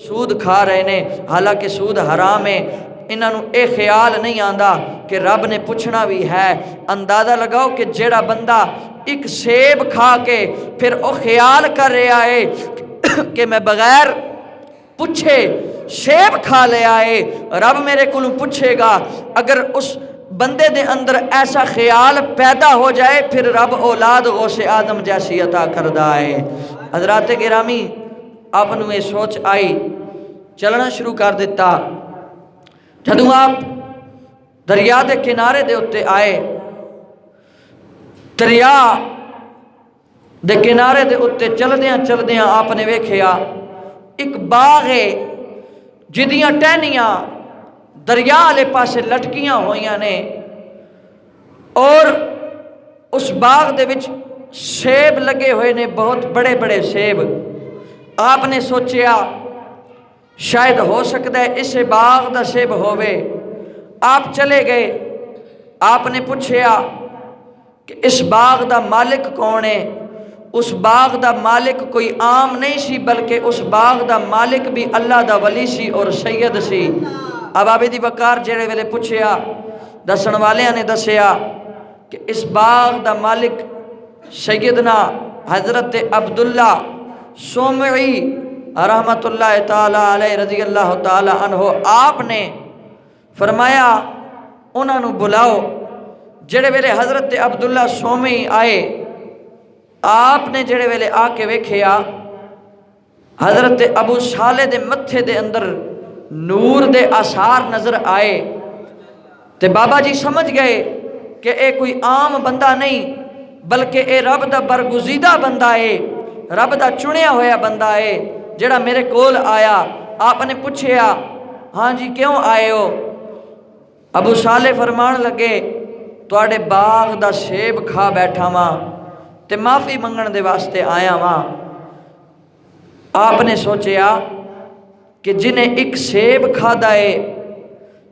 सूद खा रहे ने, हालांकि सूद हराम है। इन्हों ये ख्याल नहीं आता कि रब ने पूछना भी है। अंदाज़ा लगाओ कि जेड़ा बंदा एक सेब खा के फिर वो ख्याल कर रहा है कि मैं बगैर पूछे सेब खा लिया है, रब मेरे को पूछेगा। अगर उस बंदे दे अंदर ऐसा ख्याल पैदा हो जाए फिर रब औलाद गौसे आदम जैसी अता करदा है। हजरात गिरामी, आपनू ये सोच आई, चलना शुरू कर दिता। जदों आप दरिया के किनारे दे उत्ते आए, दरिया दे किनारे दे उत्ते चलदियां चलदियां आपने वेखिया एक बाग है जिदियां टहनियां दरिया वाले पासे लटकियां होइयां ने, और उस बाग दे विच सेब लगे हुए ने, बहुत बड़े बड़े सेब। आपने सोचा शायद हो सकता है इस बाग दा सेब होवे। आप चले गए, आपने पूछया कि इस बाग दा मालिक कौन है। उस बाग दा मालिक कोई आम नहीं सी, बल्कि उस बाग दा मालिक भी अल्लाह दा वली सी और सैयद सी। अब आबिदी वकार जेड़े वेले पूछया, दसन वालियां ने दसिया कि इस बाग दा मालिक सैयदना हजरत अब्दुल्ला सोमई रहमतुल्लाह ताला अलैह रज़ी अल्लाह ताला अन्हो, आपने फरमाया उन्होंने बुलाओ। जेड़े वेले हजरत अब्दुल्ला सोमई आए, आपने जेड़े वेले आके वेखिया हजरत अबू साले दे मत्थे दे अंदर नूर दे आसार नजर आए, ते बाबा जी समझ गए कि ये कोई आम बंदा नहीं, बल्कि ये रब दा बरगुजीदा बंदा है, रब दा चुनिया होया बंदा है जेड़ा मेरे कोल आया। आपने पूछया हाँ जी क्यों आए हो? अबू साले फरमान लगे तुहाडे बाग दा सेब खा बैठा वां ते माफ़ी मंगण दे वास्ते आया वां। आपने सोचा कि जिन्हें एक सेब खादा है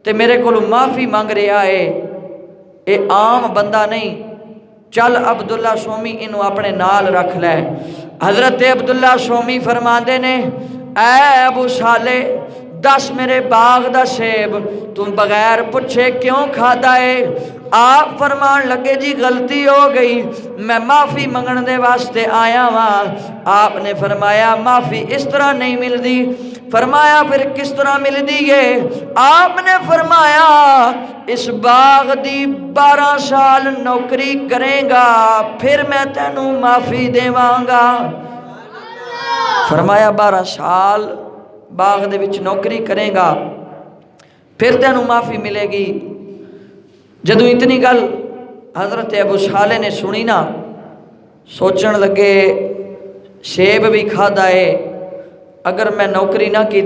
ते मेरे को माफ़ी मंग रहा है, ये आम बंदा नहीं। चल अब्दुल्ला सोमी इनू अपने नाल रख लै। हजरत अब्दुल्ला सोमी फरमाते ने, ऐ अबू साले दस मेरे बाग दा सेब तू बगैर पूछे क्यों खादा है? आप फरमान लगे जी गलती हो गई, मैं माफ़ी मंगण दे वास्ते आया वां। आपने फरमाया माफ़ी इस तरह नहीं मिलती। फरमाया फिर किस तरह मिलती है? आपने फरमाया इस बाग दी 12 साल नौकरी करेगा फिर मैं तेनू माफ़ी देवांगा। फरमाया 12 साल बाग दे विच नौकरी करेगा फिर तेनू माफ़ी मिलेगी। जदों इतनी गल हजरत अबू साले ने सुनी ना, सोचन लगे सेब भी खादा है, अगर मैं नौकरी ना की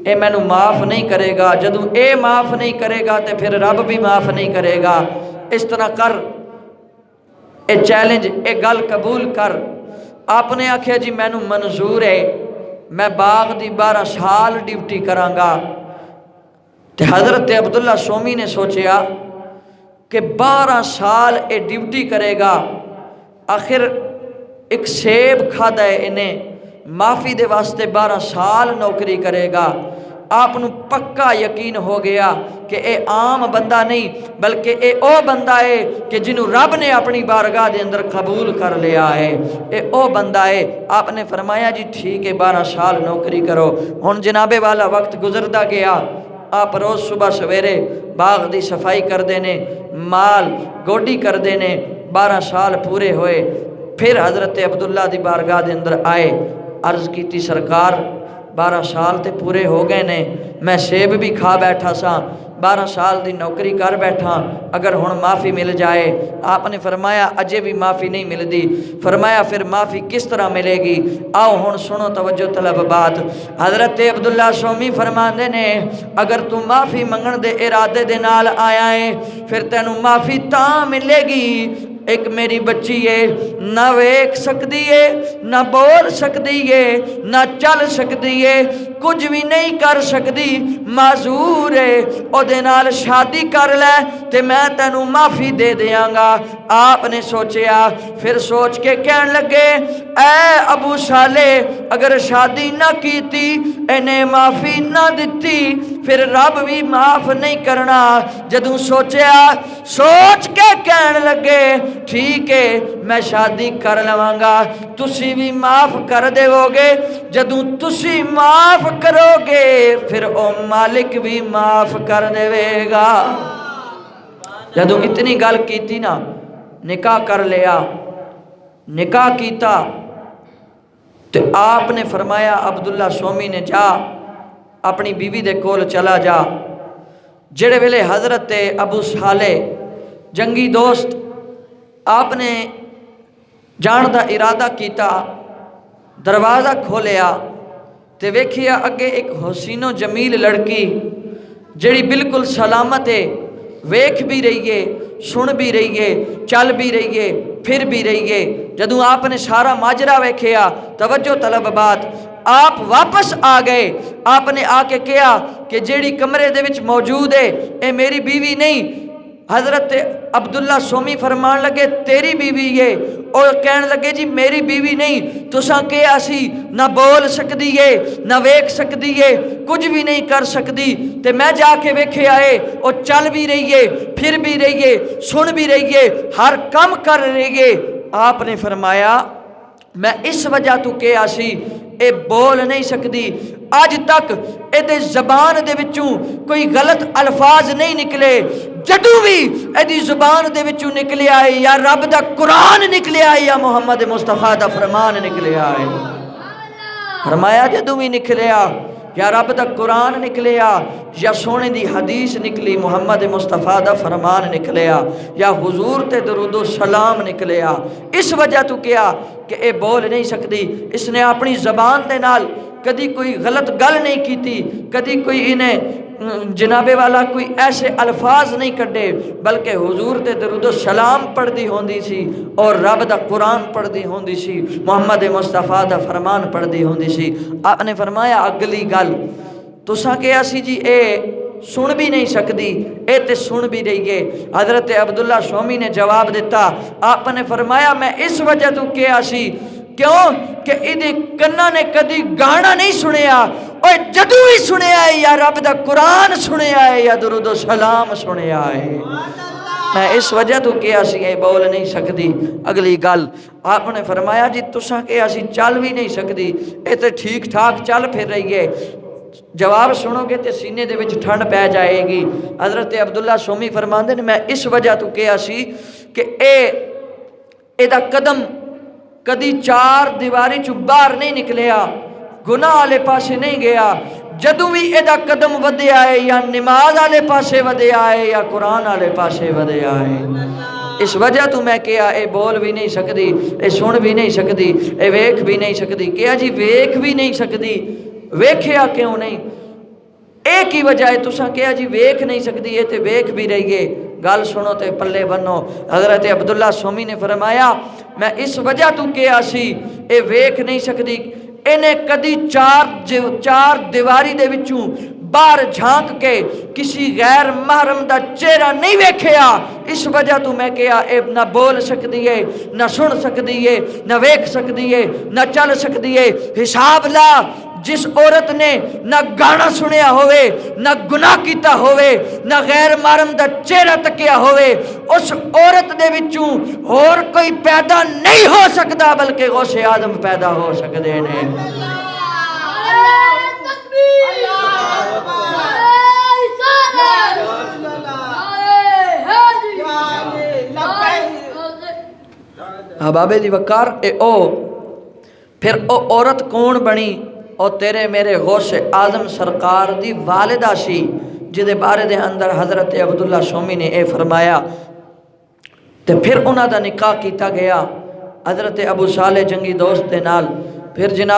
ये मैनू माफ़ नहीं करेगा, जदों ये माफ़ नहीं करेगा तो फिर रब भी माफ़ नहीं करेगा। इस तरह कर, ये चैलेंज, ये गल कबूल कर। आपने आख्या जी मैनू मंजूर है, मैं बाग दी 12 साल ड्यूटी करांगा। ते हजरत अब्दुल्ला सोमी ने सोचा कि 12 साल ये ड्यूटी करेगा, आखिर एक सेब खादा है इन्हें, माफ़ी दे वास्ते 12 साल नौकरी करेगा। आपनू पक्का यकीन हो गया कि ये आम बंदा नहीं, बल्कि ये ओ बंदा है कि जिन्हों रब ने अपनी बारगाह के अंदर कबूल कर लिया है, ये ओ बंदा है। आपने फरमाया जी ठीक है 12 साल नौकरी करो। हुण जनाबे वाला वक्त गुजरता गया। आप रोज़ सुबह सवेरे बाग की सफाई करते ने, माल गोडी करते ने। 12 साल पूरे होए, फिर हजरत अब्दुल्ला की बारगाह के अंदर आए, अर्ज की सरकार 12 साल तो पूरे हो गए ने, मैं सेब भी खा बैठा सा, 12 साल की नौकरी कर बैठा, अगर हुण माफ़ी मिल जाए। आपने फरमाया अजे भी माफ़ी नहीं मिलती। फरमाया फिर माफ़ी किस तरह मिलेगी? आओ हुण सुनो तवज्जो तलब बात। हजरत अब्दुल्ला सोमी फरमाते ने, अगर तू माफ़ी मंगण दे इरादे दे नाल आया है फिर तेनू माफ़ी तां मिलेगी एक मेरी बच्ची है, ना वेख सकती है, ना बोल सकती है, ना चल सकती है, कुछ भी नहीं कर सकती, माजूर है, ओदे नाल शादी कर ले ते मैं तेनू माफ़ी दे देंगा। आपने सोचा, फिर सोच के कहन लगे, ऐ अबू साले, अगर शादी ना की थी, इन्हें माफ़ी ना दी, फिर रब भी माफ़ नहीं करना। जदू सोचा, सोच के कहन लगे, ठीक है मैं शादी कर लवांगा, तुसी भी माफ़ कर देवोगे। जदू तुसी माफ़ करोगे, फिर ओ मालिक भी माफ़ कर देवेगा। जदू इतनी गल की ना, निकाह कर लिया, निकाह कीता, तो आपने फरमाया अब्दुल्ला सोमी ने, जा अपनी बीवी दे कोल चला जा। जेड़े वेले हज़रत अबू साले जंगी दोस्त आपने जान दा इरादा किया, दरवाज़ा खोलिया ते वेखिया अगे एक हसीनो जमील लड़की जेड़ी बिल्कुल सलामत है, वेख भी रही है, सुन भी रही है, चल भी रही है, फिर भी रही है। जदू आपने सारा माजरा वेखिया, तवज्जो तलब बात, आप वापस आ गए। आपने आके कहा कि जेड़ी कमरे दे विच मौजूद है ये मेरी बीवी नहीं। हज़रत अब्दुल्ला सोमी फरमान लगे, तेरी बीवी है। और कहन लगे, जी मेरी बीवी नहीं, तुसा कहा सी ना बोल सकती है, ना वेख सकती है, कुछ भी नहीं कर सकती, ते मैं जाके वेखे आए, और चल भी रही है, फिर भी रही है, सुन भी रही है, हर काम कर रही है। आपने फरमाया, मैं इस वजह तू कहा सी ये बोल नहीं सकती, अज तक ये जबान दे विचों कोई गलत अल्फाज नहीं निकले। जदू भी यदी जुबान दे विचों निकलिया है, या रब दा कुरान निकलिया है, या मुहम्मद मुस्तफा दा फरमान निकलिया है। फरमाया जदू भी निकलिया, या रब दा कुरान निकलिया, या सोने दी हदीस निकली, मुहम्मद मुस्तफा दा फरमान निकलिया, या हुजूर ते दरूदो सलाम निकलिया, इस वजह तू क्या कि ये बोल नहीं सकती। इसने अपनी ज़बान दे नाल कदी कोई गलत गल नहीं की थी, कदी कोई इन्हें जनाबे वाला कोई ऐसे अल्फाज नहीं कढ़े, बल्कि हुजूर ते दरूदो सलाम पढ़ती होंदी सी, और रब दा कुरान पढ़ती होंदी सी, मुहम्मद मुस्तफा दा फरमान पढ़ती होंदी सी। आपने फरमाया, अगली गल तुसा कहा सी जी ए सुन भी नहीं सकती, ए ते सुन भी रही है। हज़रत अब्दुल्ला सोमी ने जवाब दिता, आपने फरमाया, मैं इस वजह तू कहा सी, क्यों कि इहदे कन्ना ने कदी गाना नहीं सुनिया, और जदू भी सुनिया है, या रब दा कुरान सुनिया है, या दुरूदो सलाम सुनिया है। मैं इस वजह तो कहा सी ये बोल नहीं सकती। अगली गल आपने फरमाया, जी तुसा कहा सी चल भी नहीं सकती, ये तो ठीक ठाक चल फिर रही है। जवाब सुनोगे तो सीने दे विच ठंड पै जाएगी। हज़रत अब्दुल्ला सोमी फरमाते ने, मैं इस वजह तो कहा सी कि एदा कदम कदी चार दीवारी चु बाहर नहीं निकलिया, गुनाह वाले पासे नहीं गया। जदू भी एदा कदम वधिया है, या नमाज वाले पासे वधिया है, या कुरान वाले पासे वधिया है। इस वजह तो मैं कहा ये बोल भी नहीं सकती, ये सुन भी नहीं सकती, ये वेख भी नहीं सकती। कहा जी वेख भी नहीं सकती, वेख्या क्यों नहीं? एक ही वजह है, तुसा कहा जी वेख नहीं सकती, ये तो वेख भी रही है। गल सुनो तो पल्ले बनो। हज़रत अब्दुल्ला सोमी ने फरमाया, मैं इस वजह तू कहा सी ये वेख नहीं सकती, इन्हें कदी चार दीवारी दे विचों बाहर झांक के किसी गैर महरम दा चेहरा नहीं वेख्या। इस वजह तो मैं कहा ये ना बोल सकती है, ना सुन सकती है, ना वेख सकती है, ना चल सकती है। हिसाब ला, जिस औरत ने ना गाना सुनिया होवे, ना गुनाह किया होवे, ना गैर महरम दा चेहरा तकिया होवे, उस औरत दे विचों होर कोई पैदा नहीं हो सकता, बल्कि गौसे आदम पैदा हो सकते हैं। बाबे दी वकार फिर ओ औरत कौन बनी? और तेरे मेरे गौसे आजम सरकार दी वालिदा सी, जिदे बारे दे अंदर हज़रत अब्दुल्ला सोमी ने यह फरमाया। तो फिर उन्हों का निकाह किया गया हज़रत अबू साले जंगी दोस्त के नाल। फिर जनाब